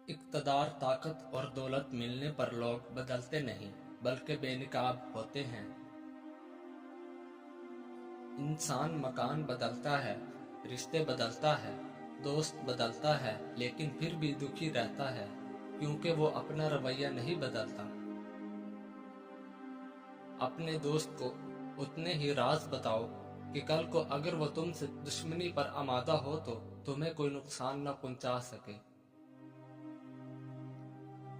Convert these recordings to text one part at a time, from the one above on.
इक़्तिदार, ताकत और दौलत मिलने पर लोग बदलते नहीं बल्कि बेनकाब होते हैं। इंसान मकान बदलता है, रिश्ते बदलता है, दोस्त बदलता है, लेकिन फिर भी दुखी रहता है क्योंकि वो अपना रवैया नहीं बदलता। अपने दोस्त को उतने ही राज बताओ कि कल को अगर वो तुमसे दुश्मनी पर आमादा हो तो तुम्हें कोई नुकसान न पहुंचा सके।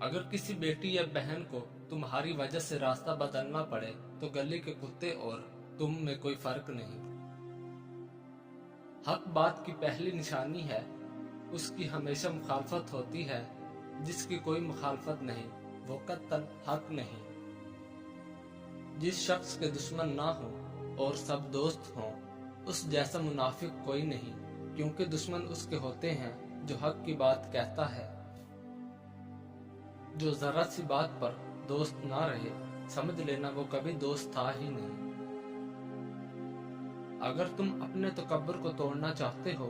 अगर किसी बेटी या बहन को तुम्हारी वजह से रास्ता बदलना पड़े तो गली के कुत्ते और तुम में कोई फर्क नहीं। हक बात की पहली निशानी है, उसकी हमेशा मुखालफत होती है। जिसकी कोई मुखालफत नहीं वो कत्ल हक नहीं। जिस शख्स के दुश्मन ना हो और सब दोस्त हों, उस जैसा मुनाफिक कोई नहीं, क्योंकि दुश्मन उसके होते हैं जो हक की बात कहता है। जो जरा सी बात पर दोस्त ना रहे, समझ लेना वो कभी दोस्त था ही नहीं। अगर तुम अपने तकब्बुर को तोड़ना चाहते हो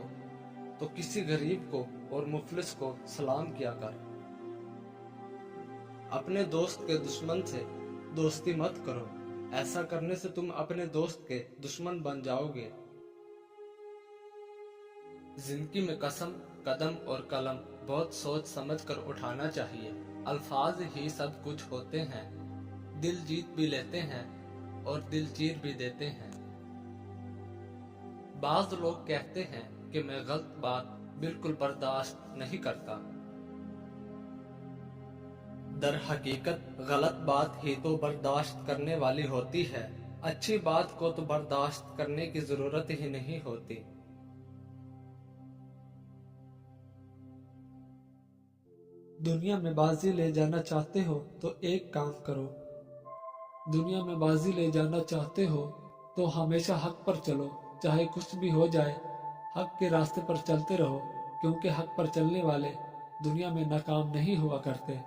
तो किसी गरीब को और मुफलिस को सलाम किया कर। अपने दोस्त के दुश्मन से दोस्ती मत करो, ऐसा करने से तुम अपने दोस्त के दुश्मन बन जाओगे। जिंदगी में कसम, कदम और कलम बहुत सोच समझ कर उठाना चाहिए। अल्फाज ही सब कुछ होते हैं, दिल जीत भी लेते हैं और दिल चीर भी देते हैं। बाज लोग कहते हैं कि मैं गलत बात बिल्कुल बर्दाश्त नहीं करता। दर हकीकत गलत बात ही तो बर्दाश्त करने वाली होती है, अच्छी बात को तो बर्दाश्त करने की जरूरत ही नहीं होती। दुनिया में बाजी ले जाना चाहते हो तो एक काम करो। दुनिया में बाजी ले जाना चाहते हो तो हमेशा हक पर चलो, चाहे कुछ भी हो जाए। हक के रास्ते पर चलते रहो, क्योंकि हक पर चलने वाले दुनिया में नाकाम नहीं हुआ करते।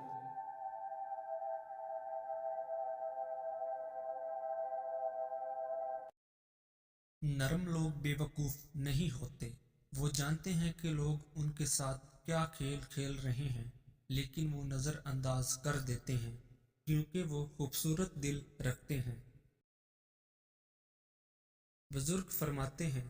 नरम लोग बेवकूफ नहीं होते। वो जानते हैं कि लोग उनके साथ क्या खेल खेल रहे हैं, लेकिन वो नजरअंदाज कर देते हैं क्योंकि वो खूबसूरत दिल रखते हैं। बुजुर्ग फरमाते हैं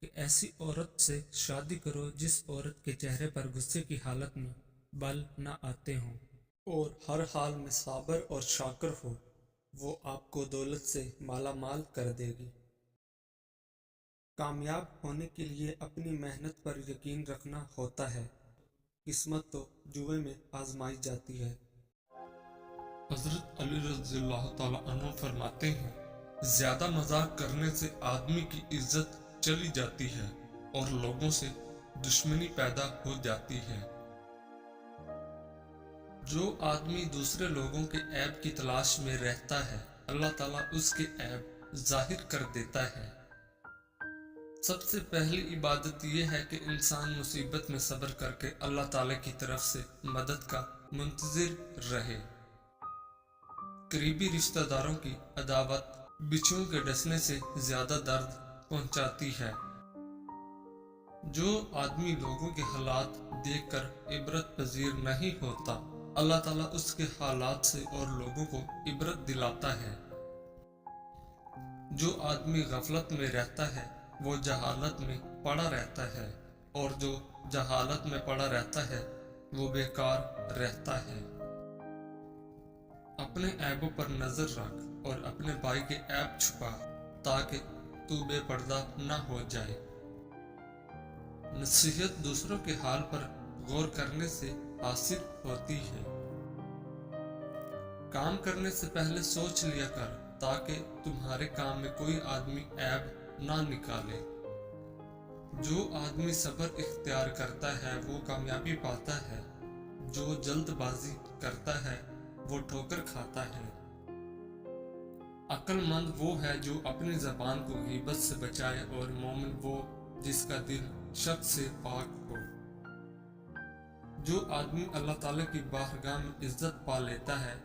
कि ऐसी औरत से शादी करो जिस औरत के चेहरे पर गुस्से की हालत में बल न आते हों और हर हाल में साबर और शाकर हो। वो आपको दौलत से माला माल कर देगी। कामयाब होने के लिए अपनी मेहनत पर यकीन रखना होता है, किस्मत तो जुए में आजमाई जाती है। हजरत अली रज़ियल्लाहु ताला अन्हु फरमाते हैं, ज्यादा मजाक करने से आदमी की इज्जत चली जाती है और लोगों से दुश्मनी पैदा हो जाती है। जो आदमी दूसरे लोगों के ऐब की तलाश में रहता है, अल्लाह ताला उसके ऐब जाहिर कर देता है। सबसे पहली इबादत यह है कि इंसान मुसीबत में सब्र करके अल्लाह ताला की तरफ से मदद का मुंतजिर रहे। करीबी रिश्तेदारों की अदावत बिच्छुओं के डसने से ज्यादा दर्द पहुंचाती है। जो आदमी लोगों के हालात देखकर इबरत पजीर नहीं होता, अल्लाह ताला उसके हालात से और लोगों को इबरत दिलाता है। जो आदमी गफलत में रहता है वो जहालत में पड़ा रहता है, और जो जहालत में पड़ा रहता है वो बेकार रहता है। अपने ऐबों पर नजर रख और अपने भाई के ऐब छुपा, ताकि तू बेपर्दा न हो जाए। नसीहत दूसरों के हाल पर गौर करने से हासिल होती है। काम करने से पहले सोच लिया कर, ताकि तुम्हारे काम में कोई आदमी ऐब ना निकाले। जो आदमी सब्र इख्तियार करता है वो कामयाबी पाता है। जो जल्दबाजी करता है वो ठोकर खाता है। अक्लमंद वो है जो अपनी जबान को गीबत से बचाए, और मोमिन वो जिसका दिल शक से पाक हो। जो आदमी अल्लाह ताला की बारगाह में इज्जत पा लेता है,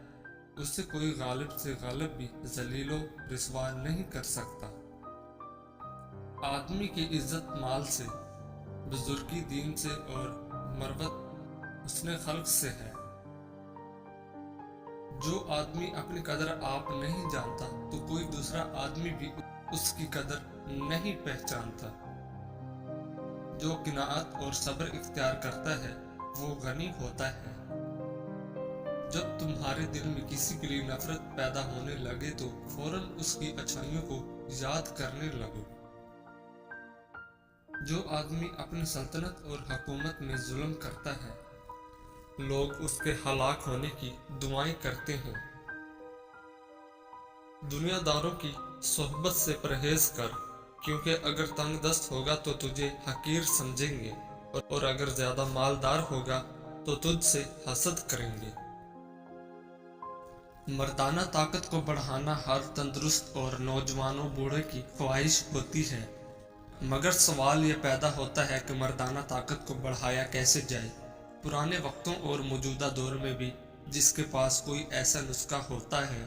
उससे कोई गालिब से गालिब भी जलीलो रिस्वा नहीं कर सकता। आदमी की इज्जत माल से, बुजुर्गी दीन से और मरवत حسن خلق سے ہے۔ جو آدمی اپنی قدر آپ نہیں جانتا تو کوئی دوسرا آدمی بھی اس کی قدر نہیں پہچانتا۔ جو قناعت اور صبر اختیار کرتا ہے وہ غنی ہوتا ہے۔ جب تمہارے دل میں کسی کے لیے نفرت پیدا ہونے لگے تو فوراً اس کی اچھائیوں کو یاد کرنے لگو۔ جو آدمی اپنی سلطنت اور حکومت میں ظلم کرتا ہے لوگ اس کے ہلاک ہونے کی دعائیں کرتے ہیں۔ دنیا داروں کی صحبت سے پرہیز کر، کیونکہ اگر تنگ دست ہوگا تو تجھے حقیر سمجھیں گے، اور اگر زیادہ مالدار ہوگا تو تجھ سے حسد کریں گے۔ مردانہ طاقت کو بڑھانا ہر تندرست اور نوجوان و بوڑھے کی خواہش ہوتی ہے، مگر سوال یہ پیدا ہوتا ہے کہ مردانہ طاقت کو بڑھایا کیسے جائے۔ پرانے وقتوں اور موجودہ دور میں بھی جس کے پاس کوئی ایسا نسخہ ہوتا ہے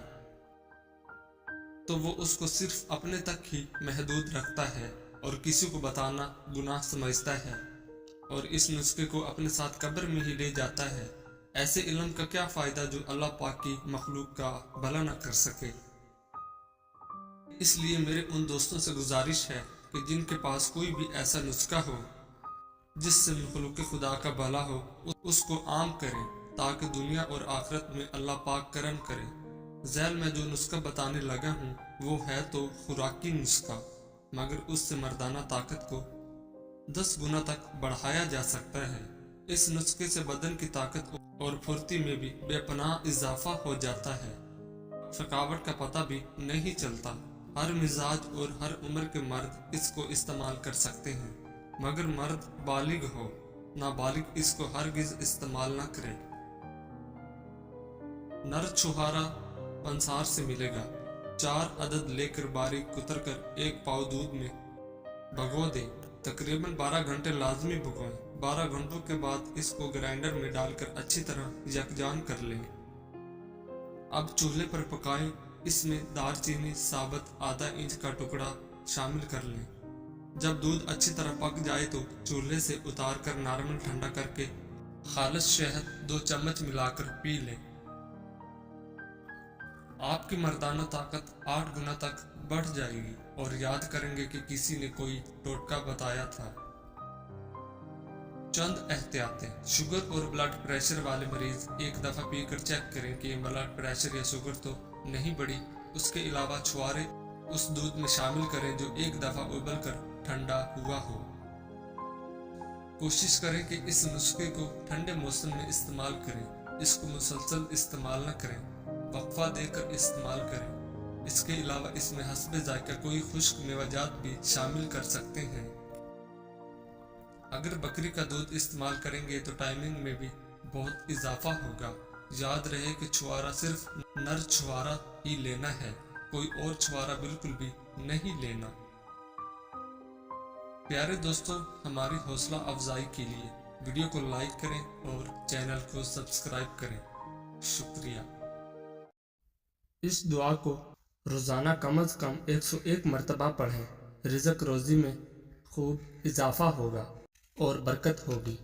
تو وہ اس کو صرف اپنے تک ہی محدود رکھتا ہے اور کسی کو بتانا گناہ سمجھتا ہے، اور اس نسخے کو اپنے ساتھ قبر میں ہی لے جاتا ہے۔ ایسے علم کا کیا فائدہ جو اللہ پاک کی مخلوق کا بھلا نہ کر سکے۔ اس لیے میرے ان دوستوں سے گزارش ہے کہ جن کے پاس کوئی بھی ایسا نسخہ ہو جس سے مخلوق خدا کا بھلا ہو اس کو عام کریں تاکہ دنیا اور آخرت میں اللہ پاک کرم کرے۔ ذیل میں جو نسخہ بتانے لگا ہوں وہ ہے تو خوراکی نسخہ، مگر اس سے مردانہ طاقت کو 10 گنا تک بڑھایا جا سکتا ہے۔ اس نسخے سے بدن کی طاقت اور پھرتی میں بھی بے پناہ اضافہ ہو جاتا ہے، تھکاوٹ کا پتہ بھی نہیں چلتا۔ ہر مزاج اور ہر عمر کے مرد اس کو استعمال کر سکتے ہیں، مگر مرد بالغ ہو، نابالغ اس کو ہرگز استعمال نہ کرے۔ نر چھہارا پنسار سے ملے گا، 4 عدد لے کر باریک کتر کر 1 پاؤ دودھ میں بھگو دیں، تقریباً 12 گھنٹے لازمی بھگوئیں۔ 12 گھنٹوں کے بعد اس کو گرائنڈر میں ڈال کر اچھی طرح یکجان کر لیں۔ اب چولہے پر پکائیں، اس میں دار چینی ثابت ½ انچ کا ٹکڑا شامل کر لیں۔ جب دودھ اچھی طرح پک جائے تو چولہے سے اتار کر نارمل ٹھنڈا کر کے خالص شہد 2 چمچ ملا کر پی لیں۔ آپ کی مردانہ طاقت 8 گنا تک بڑھ جائے گی اور یاد کریں گے کہ کسی نے کوئی ٹوٹکا بتایا تھا۔ چند احتیاطیں: شوگر اور بلڈ پریشر والے مریض 1 دفعہ پی کر چیک کریں کہ بلڈ پریشر یا شوگر تو نہیں بڑھی۔ اس کے علاوہ چھوارے اس دودھ میں شامل کریں جو 1 دفعہ ابل کر ٹھنڈا ہوا ہو۔ کوشش کریں کہ اس نسخے کو ٹھنڈے موسم میں استعمال کریں، اس کو مسلسل استعمال نہ کریں، وقفہ دے کر استعمال کریں۔ اس کے علاوہ اس میں حسب ذائقہ کوئی خشک میوہ جات بھی شامل کر سکتے ہیں۔ اگر بکری کا دودھ استعمال کریں گے تو ٹائمنگ میں بھی بہت اضافہ ہوگا۔ یاد رہے کہ چھوارا صرف نر چھوارا ہی لینا ہے، کوئی اور چھوارا بالکل بھی نہیں لینا۔ پیارے دوستوں، ہماری حوصلہ افزائی کے لیے ویڈیو کو لائک کریں اور چینل کو سبسکرائب کریں۔ شکریہ۔ اس دعا کو روزانہ کم از کم 101 مرتبہ پڑھیں، رزق روزی میں خوب اضافہ ہوگا اور برکت ہوگی۔